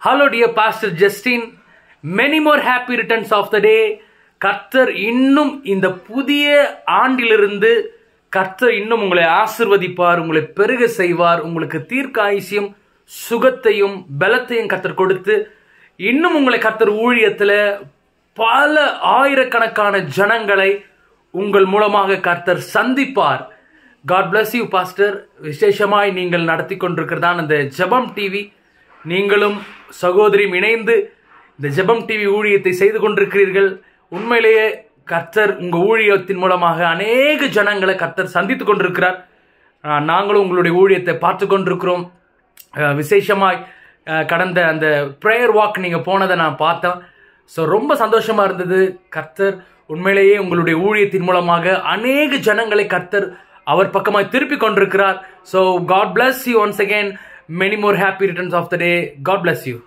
Hello dear Pastor Justin, many more happy returns of the day. கர்த்தர் இன்னும் இந்த புதிய ஆண்டிலிருந்து கர்த்தர் இன்னும் உங்களை ஆசீர்வதிப்பார், உங்களை பெருக செய்வார், உங்களுக்கு தீர்க்காயுசியம் சுகத்தையும் பலத்தையும் கர்த்தர் கொடுத்து இன்னும் உங்களை கர்த்தர் ஊழியத்தில் பல ஆயிரக்கணக்கான ஜனங்களை உங்கள் மூலமாக கர்த்தர் சந்திப்பார். God bless you Pastor. விசேஷமாய் நீங்கள் நடத்தி கொண்டிருக்கிறதான் இந்த ஜெபம் டிவி, நீங்களும் சகோதரியும் இணைந்து இந்த ஜெபம் டிவி ஊழியத்தை செய்து கொண்டிருக்கிறீர்கள். உண்மையிலேயே கர்த்தர் உங்கள் ஊழியத்தின் மூலமாக அநேக ஜனங்களை கர்த்தர் சந்தித்து கொண்டிருக்கிறார். நாங்களும் உங்களுடைய ஊழியத்தை பார்த்து கொண்டிருக்கிறோம். விசேஷமாய் கடந்த அந்த ப்ரேயர் வாக் நீங்கள் போனதை நான் பார்த்தேன். ஸோ ரொம்ப சந்தோஷமாக இருந்தது. கர்த்தர் உண்மையிலேயே உங்களுடைய ஊழியத்தின் மூலமாக அநேக ஜனங்களை கர்த்தர் அவர் பக்கமாய் திருப்பி கொண்டிருக்கிறார். So God bless you once again. Many more happy returns of the day. God bless you.